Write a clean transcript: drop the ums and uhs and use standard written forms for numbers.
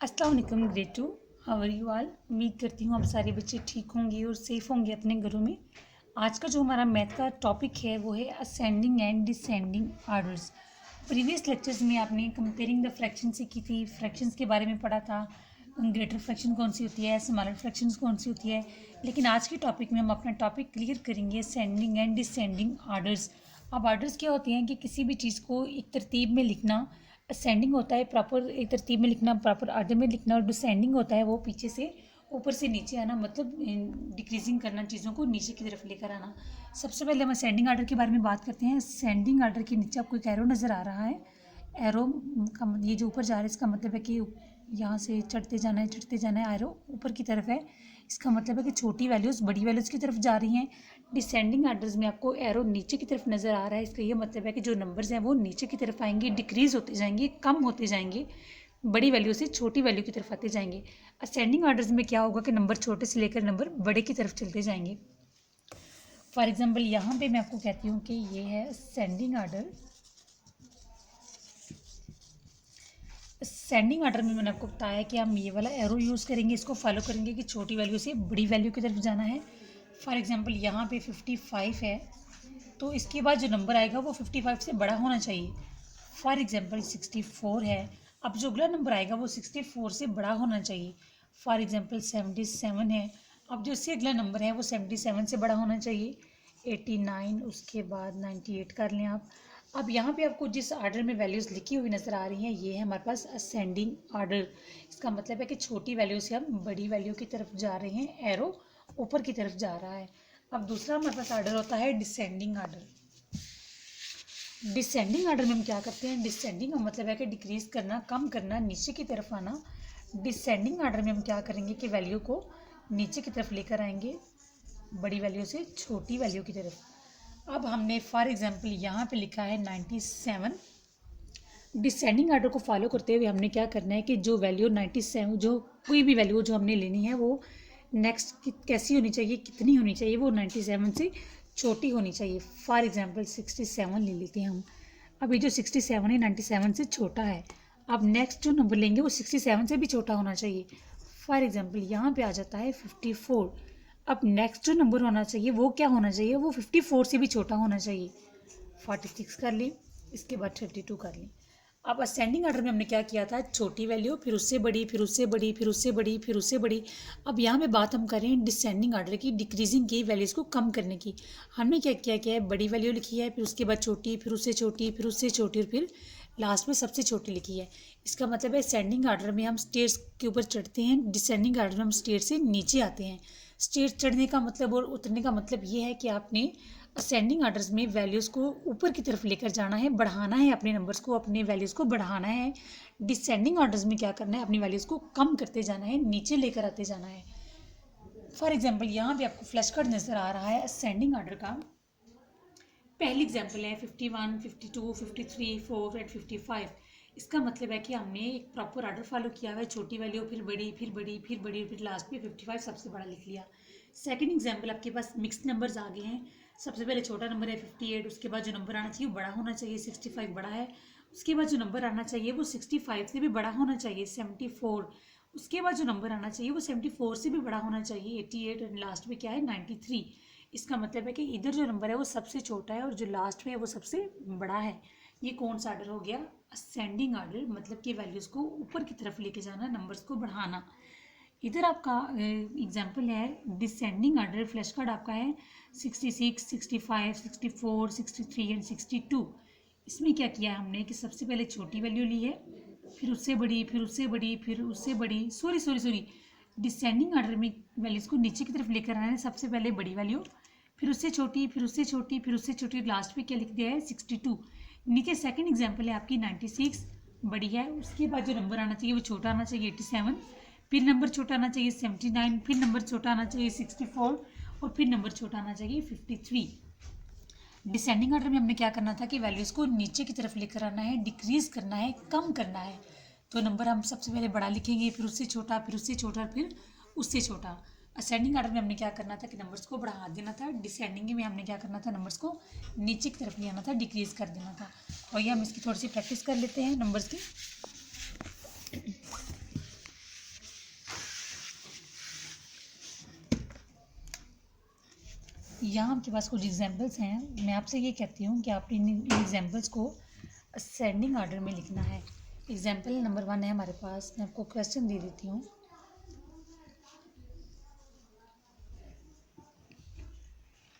अस्सलाम वालेकुम grade 2। How are you all. उम्मीद करती हूँ आप सारे बच्चे ठीक होंगे और सेफ होंगे अपने घरों में। आज का जो हमारा मैथ का टॉपिक है वो है ascending and descending orders. Previous lectures में आपने कंपेयरिंग द फ्रैक्शन सीखी थी, फ्रैक्शंस के बारे में पढ़ा था, ग्रेटर फ्रैक्शन कौन सी होती है, स्मॉलर फ्रैक्शंस कौन सी होती है। लेकिन आज के टॉपिक में हम अपना टॉपिक क्लियर करेंगे असेंडिंग एंड डिसेंडिंग आर्डर्स। अब आर्डर्स क्या होते हैं कि किसी भी चीज़ को एक तरतीब में लिखना। असेंडिंग होता है प्रॉपर एक तरतीब में लिखना, प्रॉपर आर्डर में लिखना, और डिसेंडिंग होता है वो पीछे से ऊपर से नीचे आना, मतलब डिक्रीजिंग करना, चीज़ों को नीचे की तरफ लेकर आना। सबसे पहले हम असेंडिंग आर्डर के बारे में बात करते हैं। असेंडिंग आर्डर के नीचे आपको एक एरो नज़र आ रहा है। एरो का ये जो ऊपर जा रहा है इसका मतलब है कि यहाँ से चढ़ते जाना है, एरो ऊपर की तरफ है। इसका मतलब है कि छोटी वैल्यूज़ बड़ी वैल्यूज़ की तरफ जा रही हैं। डिसेंडिंग आर्डर्स में आपको एरो नीचे की तरफ नज़र आ रहा है। इसका ये मतलब है कि जो नंबर्स हैं वो नीचे की तरफ आएंगे, डिक्रीज़ होते जाएंगे, कम होते जाएंगे, बड़ी वैल्यू से छोटी वैल्यू की तरफ आते जाएंगे। असेंडिंग आर्डर्स में क्या होगा कि नंबर छोटे से लेकर नंबर बड़े की तरफ चलते जाएंगे। फॉर एग्जाम्पल यहाँ पे मैं आपको कहती हूँ कि ये है असेंडिंग आर्डर। सेंडिंग आर्डर में मैंने आपको बताया कि हम ये वाला एरो यूज़ करेंगे, इसको फॉलो करेंगे कि छोटी वैल्यू से बड़ी वैल्यू की तरफ जाना है। फॉर एग्जांपल यहाँ पे 55 है तो इसके बाद जो नंबर आएगा वो 55 से बड़ा होना चाहिए। फॉर एग्जांपल 64 है, अब जो अगला नंबर आएगा वो 64 से बड़ा होना चाहिए। फॉर एग्जांपल 77 है, अब जो इससे अगला नंबर है वो 77 से बड़ा होना चाहिए। 89, उसके बाद 98 कर लें आप। अब यहाँ पे आपको जिस आर्डर में वैल्यूज़ लिखी हुई नज़र आ रही हैं ये है हमारे पास असेंडिंग आर्डर। इसका मतलब है कि छोटी वैल्यू से हम बड़ी वैल्यू की तरफ जा रहे हैं, एरो ऊपर की तरफ जा रहा है। अब दूसरा हमारे पास आर्डर होता है डिसेंडिंग आर्डर। डिसेंडिंग आर्डर में हम क्या करते हैं, डिसेंडिंग का मतलब है कि डिक्रीज करना, कम करना, नीचे की तरफ आना। डिसेंडिंग आर्डर में हम क्या करेंगे कि वैल्यू को नीचे की तरफ लेकर आएंगे, बड़ी वैल्यू से छोटी वैल्यू की तरफ। अब हमने फॉर एग्जांपल यहाँ पे लिखा है 97। डिसेंडिंग आर्डर को फॉलो करते हुए हमने क्या करना है कि जो वैल्यू 97, जो कोई भी वैल्यू जो हमने लेनी है वो नेक्स्ट कैसी होनी चाहिए, कितनी होनी चाहिए, वो 97 से छोटी होनी चाहिए। फॉर एग्जांपल 67 ले लेते हैं हम। अब ये जो 67 है 97 से छोटा है। अब नेक्स्ट जो नंबर लेंगे वो 67 से भी छोटा होना चाहिए। फॉर एग्जांपल यहाँ पे आ जाता है 54। अब नेक्स्ट जो नंबर होना चाहिए वो क्या होना चाहिए, वो 54 से भी छोटा होना चाहिए। 46 कर लें, इसके बाद 32 कर लें। अब असेंडिंग आर्डर में हमने क्या किया था, छोटी वैल्यू, फिर उससे बड़ी, फिर उससे बड़ी, फिर उससे बड़ी, फिर उससे बड़ी। अब यहाँ पे बात हम करें डिसेंडिंग आर्डर की, डिक्रीजिंग की, वैल्यूज़ को कम करने की। हमने क्या किया है, बड़ी वैल्यू लिखी है, फिर उसके बाद छोटी, फिर उससे छोटी, फिर उससे छोटी, और फिर लास्ट में सबसे छोटी लिखी है। इसका मतलब है असेंडिंग आर्डर में हम स्टेयर्स के ऊपर चढ़ते हैं, डिसेंडिंग आर्डर में हम स्टेयर से नीचे आते हैं। स्टेयर चढ़ने का मतलब और उतरने का मतलब ये है कि आपने असेंडिंग आर्डर्स में वैल्यूज़ को ऊपर की तरफ लेकर जाना है, बढ़ाना है, अपने नंबर्स को, अपने वैल्यूज़ को बढ़ाना है। डिसेंडिंग आर्डर्स में क्या करना है, अपनी वैल्यूज़ को कम करते जाना है, नीचे लेकर आते जाना है। फॉर एग्जांपल यहाँ पे आपको फ्लैश कार्ड नज़र आ रहा है असेंडिंग आर्डर का। पहली एग्जांपल है 51, 52, 53, 4 एंड 55। इसका मतलब है कि हमने एक प्रॉपर आर्डर फॉलो किया हुआ है, छोटी वैल्यू, फिर बड़ी, फिर बड़ी, फिर बड़ी, फिर लास्ट में 55 सबसे बड़ा लिख लिया। सेकंड एग्जांपल आपके पास मिक्स्ड नंबर्स आ गए हैं। सबसे पहले छोटा नंबर है 58, उसके बाद जो नंबर आना चाहिए वो बड़ा होना चाहिए, 65 बड़ा है। उसके बाद जो नंबर आना चाहिए वो 65 से भी बड़ा होना चाहिए, 74। उसके बाद जो नंबर आना चाहिए वो 74 से भी बड़ा होना चाहिए, 88, और लास्ट में क्या है 93। इसका मतलब है कि इधर जो नंबर है वो सबसे छोटा है और जो लास्ट में है वो सबसे बड़ा है। ये कौन सा आर्डर हो गया, असेंडिंग आर्डर, मतलब कि वैल्यूज़ को ऊपर की तरफ लेके जाना, नंबर्स को बढ़ाना। इधर आपका एग्जाम्पल है डिसेंडिंग आर्डर। फ्लैश कार्ड आपका है 66, 65, 64, 63 एंड 62। इसमें क्या किया हमने कि सबसे पहले छोटी वैल्यू ली है, फिर उससे बड़ी, फिर उससे बड़ी, फिर उससे बड़ी, सॉरी डिसेंडिंग आर्डर में वैल्यूज़ को नीचे की तरफ लेकर आना है। सबसे पहले बड़ी वैल्यू, फिर उससे छोटी, फिर उससे छोटी, फिर उससे छोटी, लास्ट में क्या लिख दिया है 62। नीचे सेकंड एग्जांपल है आपकी 96, बड़ी है, उसके बाद जो नंबर आना चाहिए वो छोटा आना चाहिए 87, फिर नंबर छोटा आना चाहिए 79, फिर नंबर छोटा आना चाहिए 64, और फिर नंबर छोटा आना चाहिए 53। डिसेंडिंग आर्डर में हमने क्या करना था कि वैल्यूज़ को नीचे की तरफ लेकर आना है, डिक्रीज करना है, कम करना है। तो नंबर हम सबसे पहले बड़ा लिखेंगे, फिर उससे छोटा, फिर उससे छोटा, फिर उससे छोटा। असेंडिंग आर्डर में हमने क्या करना था कि नंबर्स को बढ़ा देना था। डिसेंडिंग में हमने क्या करना था, नंबर्स को नीचे की तरफ ले आना था, डिक्रीज कर देना था। और ये हम इसकी थोड़ी सी प्रैक्टिस कर लेते हैं नंबर्स की। यहाँ आपके पास कुछ एग्जांपल्स हैं। मैं आपसे ये कहती हूँ कि आप इन एग्जांपल्स को असेंडिंग ऑर्डर में लिखना है। एग्जांपल नंबर 1 है हमारे पास, मैं आपको क्वेश्चन दे देती हूँ।